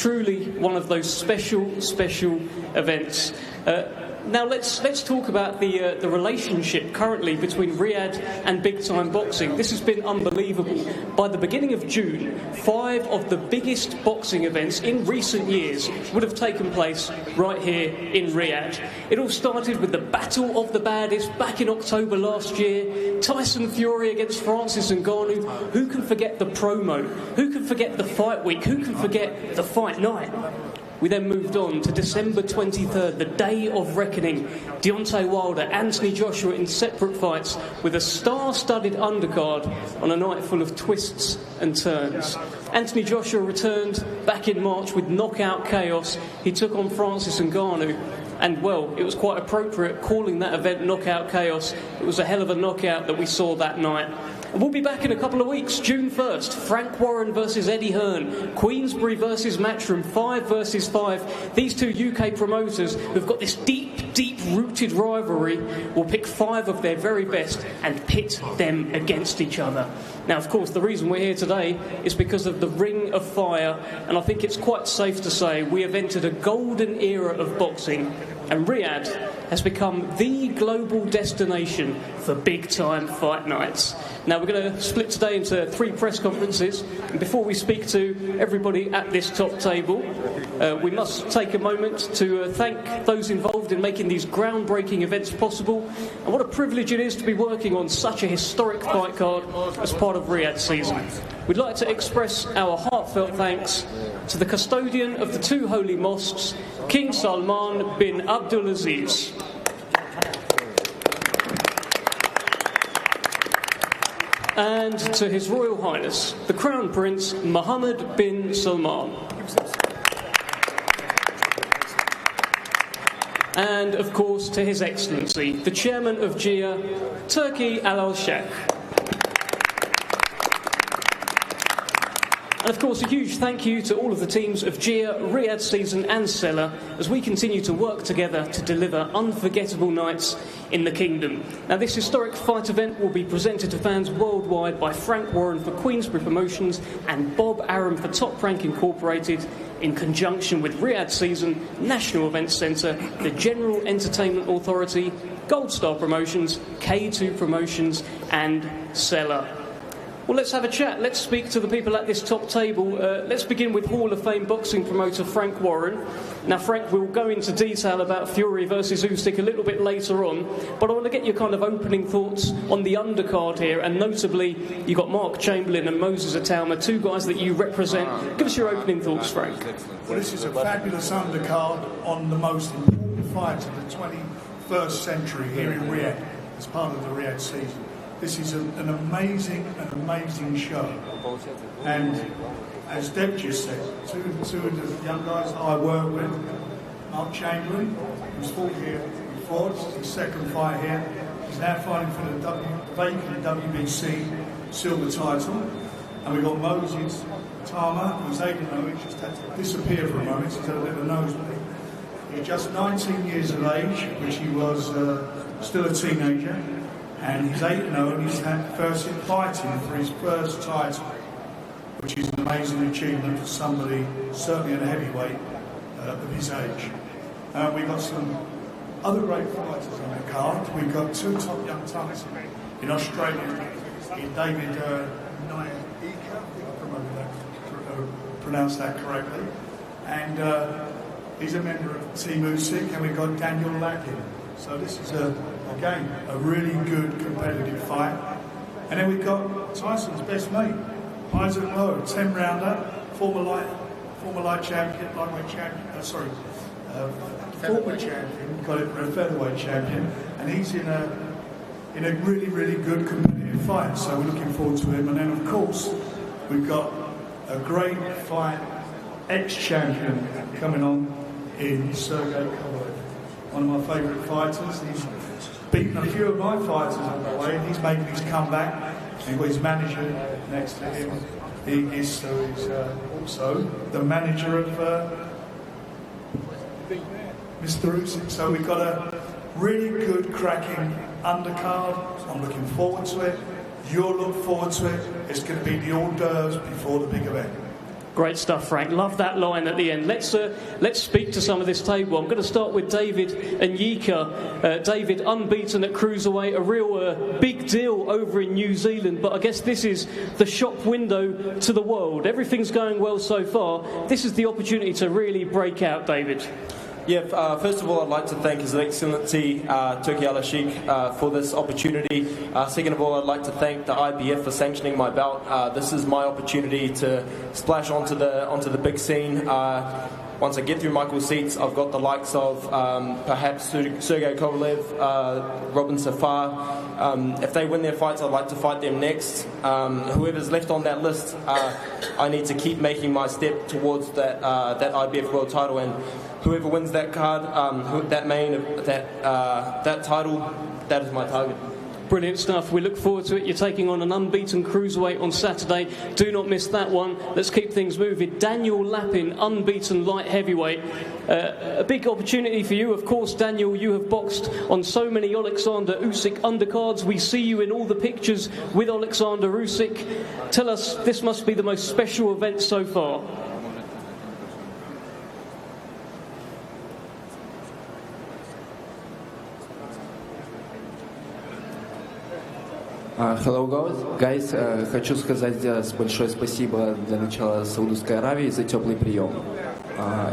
truly one of those special events. Now let's talk about the relationship currently between Riyadh and big time boxing. This has been unbelievable. By the beginning of June, 5 of the biggest boxing events in recent years would have taken place right here in Riyadh. It all started with the Battle of the Baddest back in October last year. Tyson Fury against Francis Ngannou. Who can forget the promo? Who can forget the fight week? Who can forget the fight night? We then moved on to December 23rd, the day of reckoning. Deontay Wilder, Anthony Joshua in separate fights with a star-studded undercard on a night full of twists and turns. Anthony Joshua returned back in March with knockout chaos. He took on Francis Ngannou. And, well, it was quite appropriate calling that event Knockout Chaos. It was a hell of a knockout that we saw that night. And we'll be back in a couple of weeks, June 1st. Frank Warren versus Eddie Hearn. Queensberry versus Matchroom, 5 versus 5. These two UK promoters who've got this deep-rooted rivalry will pick 5 of their very best and pit them against each other. Now, of course, the reason we're here today is because of the Ring of Fire, and I think it's quite safe to say we have entered a golden era of boxing, and Riyadh has become the global destination for big-time fight nights. Now, we're going to split today into 3 press conferences, and before we speak to everybody at this top table, we must take a moment to thank those involved in making these groundbreaking events possible, and what a privilege it is to be working on such a historic fight card as part of Riyadh season. We'd like to express our heartfelt thanks to the custodian of the 2 holy mosques, King Salman bin Abdulaziz. And to His Royal Highness, the Crown Prince Mohammed bin Salman. And, of course, to His Excellency, the Chairman of GIA, Turki Al-Sheikh. And of course, a huge thank you to all of the teams of GIA, Riyadh Season and Cellar as we continue to work together to deliver unforgettable nights in the Kingdom. Now, this historic fight event will be presented to fans worldwide by Frank Warren for Queensberry Promotions and Bob Arum for Top Rank Incorporated in conjunction with Riyadh Season, National Events Centre, the General Entertainment Authority, Gold Star Promotions, K2 Promotions and Cellar. Well, let's have a chat. Let's speak to the people at this top table. Let's begin with Hall of Fame boxing promoter Frank Warren. Now, Frank, we'll go into detail about Fury versus Usyk a little bit later on, but I want to get your kind of opening thoughts on the undercard here, and notably, you've got Mark Chamberlain and Moses Itauma, 2 guys that you represent. Give us your opening thoughts, Frank. Well, this is a fabulous undercard on the most important fight of the 21st century here in Riyadh, as part of the Riyadh season. This is an amazing show. And as Dev just said, two of the young guys I work with, Mark Chamberlain, who's fought here before, it's his second fight here. He's now fighting for the vacant WBC silver title. And we've got Moses Itauma, who's 8-0, he just had to disappear for a moment, he's had a bit of a nosebleed. He's just 19 years of age, which he was still a teenager. And he's 8-0 and he's had first in fighting for his first title, which is an amazing achievement for somebody, certainly at a heavyweight of his age. We've got some other great fighters on the card. We've got 2 top young talents in Australia, in David Naika, I think I pronounced that correctly. And he's a member of Team Usyk, and we've got Daniel Latin. So this is again, a really good competitive fight. And then we've got Tyson's best mate, Isaac Lowe, 10-rounder, former light champion, former champion, got it for a featherweight champion, and he's in a really good competitive fight. So we're looking forward to him. And then of course we've got a great fight, ex-champion coming on in Sergey Kovalev, one of my favourite fighters. He's beaten a few of my fighters on the way, and he's making his comeback. And got his manager next to him. He's also the manager of Mr. Usyk. So we've got a really good, cracking undercard. I'm looking forward to it. You'll look forward to it. It's going to be the hors d'oeuvres before the big event. Great stuff, Frank. Love that line at the end. Let's speak to some of this table. I'm going to start with David and Yika. David, unbeaten at cruiserweight, a real big deal over in New Zealand. But I guess this is the shop window to the world. Everything's going well so far. This is the opportunity to really break out, David. Yeah, first of all, I'd like to thank His Excellency Sergey Kovalev for this opportunity. Second of all, I'd like to thank the IBF for sanctioning my bout. This is my opportunity to splash onto the big scene. Once I get through Michael's seats, I've got the likes of perhaps Sergey Kovalev, Robin Safar. If they win their fights, I'd like to fight them next. Whoever's left on that list, I need to keep making my step towards that IBF world title, and whoever wins that card, that title, that is my target. Brilliant stuff. We look forward to it. You're taking on an unbeaten cruiserweight on Saturday. Do not miss that one. Let's keep things moving. Daniel Lapin, unbeaten light heavyweight. A big opportunity for you. Of course, Daniel, you have boxed on so many Oleksandr Usyk undercards. We see you in all the pictures with Oleksandr Usyk. Tell us, this must be the most special event so far. Hello guys, хочу сказать большое спасибо для начала Саудовской Аравии за теплый прием.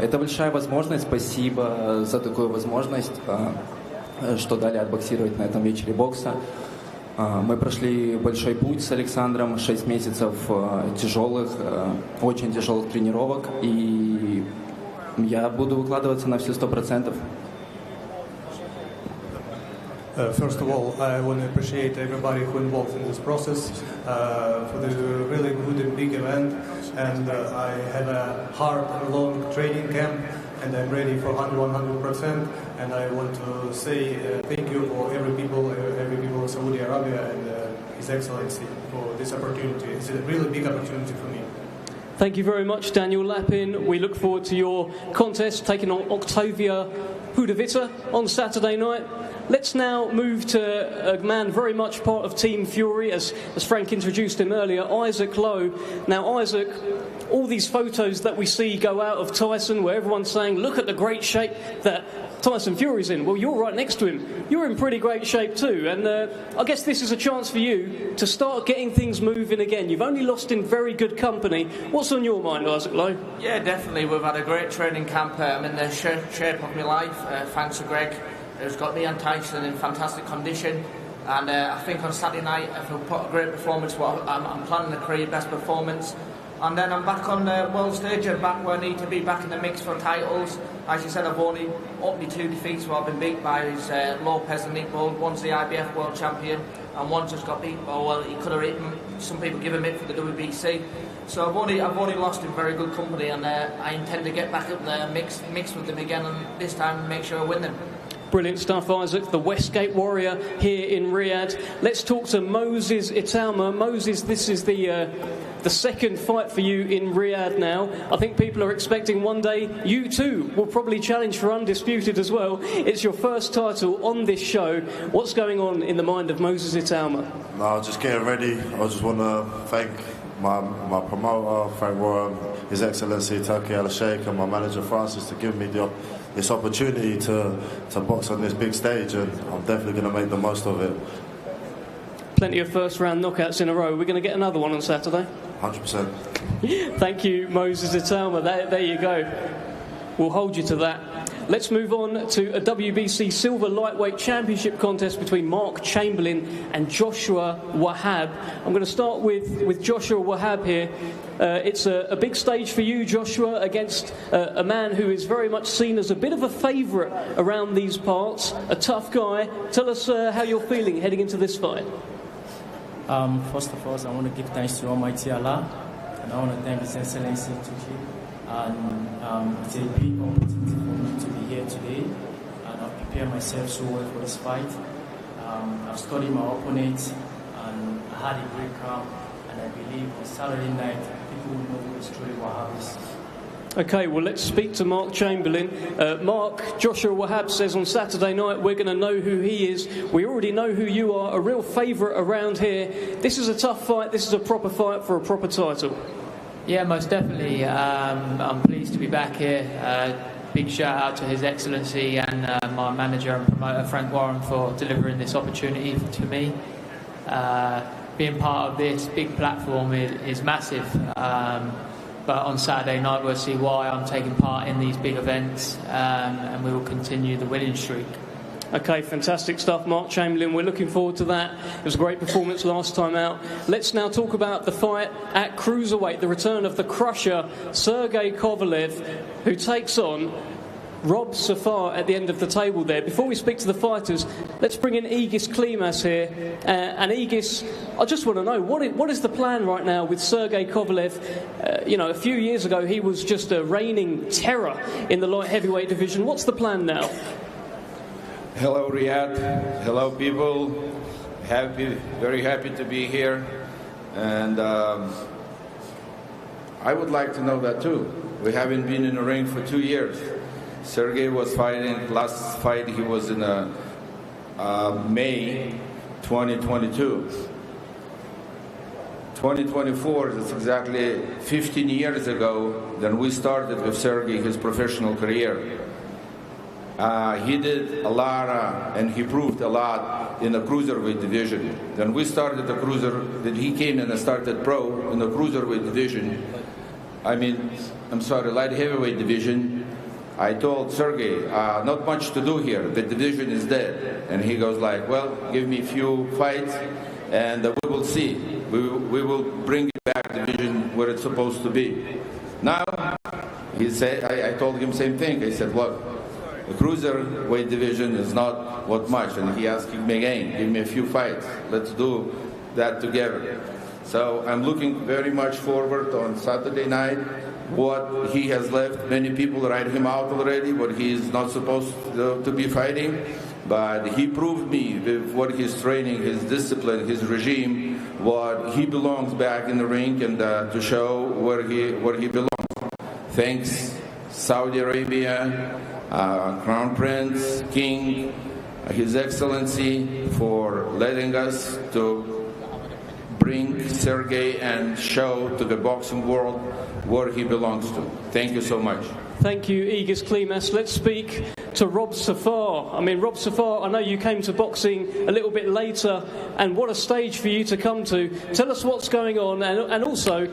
Это большая возможность, спасибо за такую возможность, что дали отбоксировать на этом вечере бокса. Мы прошли большой путь с Александром, 6 месяцев тяжелых, очень тяжелых тренировок, и я буду выкладываться на все 100%. First of all, I want to appreciate everybody who involved in this process for the really good and big event. And I had a hard and long training camp, and I'm ready for 100%. And I want to say thank you for every people of Saudi Arabia and His Excellency for this opportunity. It's a really big opportunity for me. Thank you very much, Daniel Lapin. We look forward to your contest taking on Octavia Pudovita on Saturday night. Let's now move to a man very much part of Team Fury, as Frank introduced him earlier, Isaac Lowe. Now, Isaac, all these photos that we see go out of Tyson, where everyone's saying, look at the great shape that Tyson Fury's in. Well, you're right next to him. You're in pretty great shape too. And I guess this is a chance for you to start getting things moving again. You've only lost in very good company. What's on your mind, Isaac Lowe? Yeah, definitely. We've had a great training camp. I'm in the shape of my life. Thanks to Greg, who's got me and Tyson in fantastic condition. And I think on Saturday night, if we put a great performance, I'm planning to create best performance. And then I'm back on the world stage and back where I need to be, back in the mix for titles. As you said, I've only up me 2 defeats where I've been beat by Lopez and Nick Bold. One's the IBF world champion and one just got beat. Oh well, he could have eaten. Some people give him it for the WBC. So I've only lost in very good company, and I intend to get back up there, mix with them again, and this time make sure I win them. Brilliant stuff, Isaac, the Westgate Warrior here in Riyadh. Let's talk to Moses Itauma. Moses, this is the second fight for you in Riyadh now. I think people are expecting one day you too will probably challenge for Undisputed as well. It's your first title on this show. What's going on in the mind of Moses Itauma? No, just getting ready. I just want to thank my promoter, Frank Roy, His Excellency Turkey Al-Sheikh, and my manager Francis to give me this opportunity to box on this big stage, and I'm definitely going to make the most of it. Plenty of first round knockouts in a row. We're going to get another one on Saturday. 100%. Thank you, Moses Itauma. There you go. We'll hold you to that. Let's move on to a WBC Silver Lightweight Championship contest between Mark Chamberlain and Joshua Wahab. I'm going to start with Joshua Wahab here. It's a big stage for you, Joshua, against a man who is very much seen as a bit of a favourite around these parts, a tough guy. Tell us how you're feeling heading into this fight. First of all, I want to give thanks to Almighty Allah, and I want to thank His Excellency Tuki. And it's a big opportunity for me to be here today, and I've prepared myself so well for this fight. I've studied my opponent, and I had a great camp, and I believe on Saturday night people will know who is truly Wahab is. Okay, well, let's speak to Mark Chamberlain. Mark, Joshua Wahab says on Saturday night we're going to know who he is. We already know who you are, a real favourite around here. This is a tough fight. This is a proper fight for a proper title. Yeah, most definitely. I'm pleased to be back here. Big shout out to His Excellency and my manager and promoter Frank Warren for delivering this opportunity to me. Being part of this big platform is massive. But on Saturday night we'll see why I'm taking part in these big events, and we will continue the winning streak. Okay, fantastic stuff, Mark Chamberlain. We're looking forward to that. It was a great performance last time out. Let's now talk about the fight at cruiserweight, the return of the crusher, Sergey Kovalev, who takes on Rob Safar at the end of the table there. Before we speak to the fighters, let's bring in Egis Klimas here. And Egis, I just want to know, what is the plan right now with Sergey Kovalev? A few years ago he was just a reigning terror in the light heavyweight division. What's the plan now? Hello, Riyadh. Hello, people. Very happy to be here. And I would like to know that too. We haven't been in the ring for 2 years. Sergey was fighting, last fight he was in May 2022. 2024 is exactly 15 years ago that we started with Sergey his professional career. He did a lot and he proved a lot in the cruiserweight division. Then we started the he came in and started pro in the cruiserweight division. Light heavyweight division. I told Sergey, not much to do here. The division is dead. And he goes like, well, give me a few fights and we will see. We will bring it back division where it's supposed to be. Now, he said, I told him same thing. I said, look, the cruiserweight division is not what much. And he asked me again, give me a few fights. Let's do that together. So I'm looking very much forward on Saturday night. What he has left, many people write him out already, what he is not supposed to be fighting. But he proved me with what his training, his discipline, his regime, what he belongs back in the ring and to show where he belongs. Thanks Saudi Arabia, Crown Prince, King, His Excellency for letting us to bring Sergey and show to the boxing world where he belongs to. Thank you so much. Thank you, Egis Klimas. Let's speak to Rob Safar. Rob Safar, I know you came to boxing a little bit later, and what a stage for you to come to. Tell us what's going on, and also,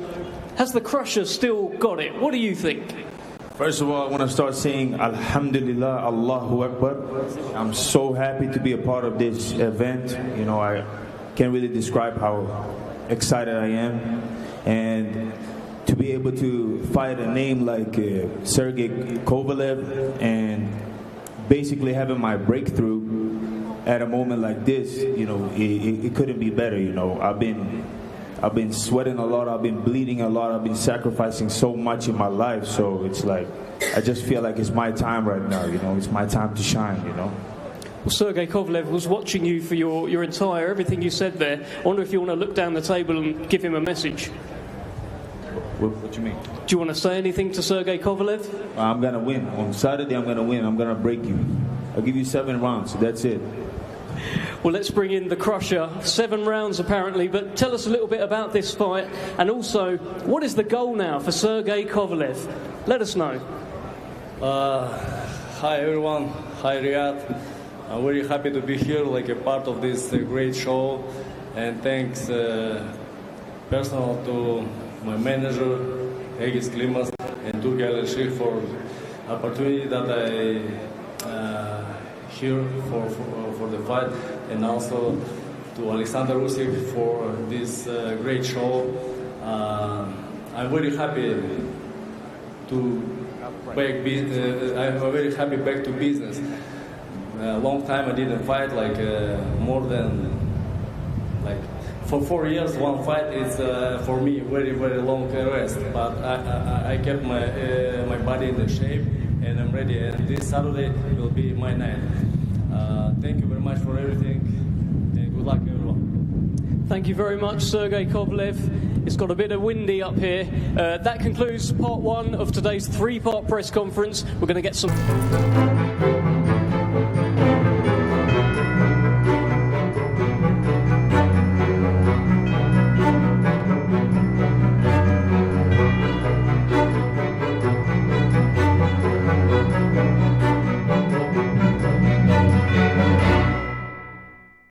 has the crusher still got it? What do you think? First of all, I want to start saying Alhamdulillah, Allahu Akbar. I'm so happy to be a part of this event. I can't really describe how excited I am. And to be able to fight a name like Sergey Kovalev and basically having my breakthrough at a moment like this, it couldn't be better. I've been sweating a lot, I've been bleeding a lot, I've been sacrificing so much in my life. So it's like, I just feel like it's my time right now, it's my time to shine, Well, Sergey Kovalev was watching you for your entire, everything you said there. I wonder if you want to look down the table and give him a message. What do you mean? Do you want to say anything to Sergey Kovalev? I'm going to win. On Saturday, I'm going to win. I'm going to break you. I'll give you 7 rounds. That's it. Well, let's bring in the crusher. 7 rounds, apparently. But tell us a little bit about this fight. And also, what is the goal now for Sergey Kovalev? Let us know. Hi, everyone. Hi, Riyadh. I'm very happy to be here, like a part of this great show. And thanks personal to my manager, Egis Klimas, and Turkey Alashik for opportunity that I here for the fight, and also to Oleksandr Usyk for this great show. I'm very happy to back. I'm very happy back to business. Long time I didn't fight, more than for 4 years. One fight is for me very long rest. But I kept my body in the shape, and I'm ready. And this Saturday will be my night. Thank you very much for everything, and good luck, everyone. Thank you very much, Sergey Kovalev. It's got a bit of windy up here. That concludes part 1 of today's 3-part press conference. We're going to get some...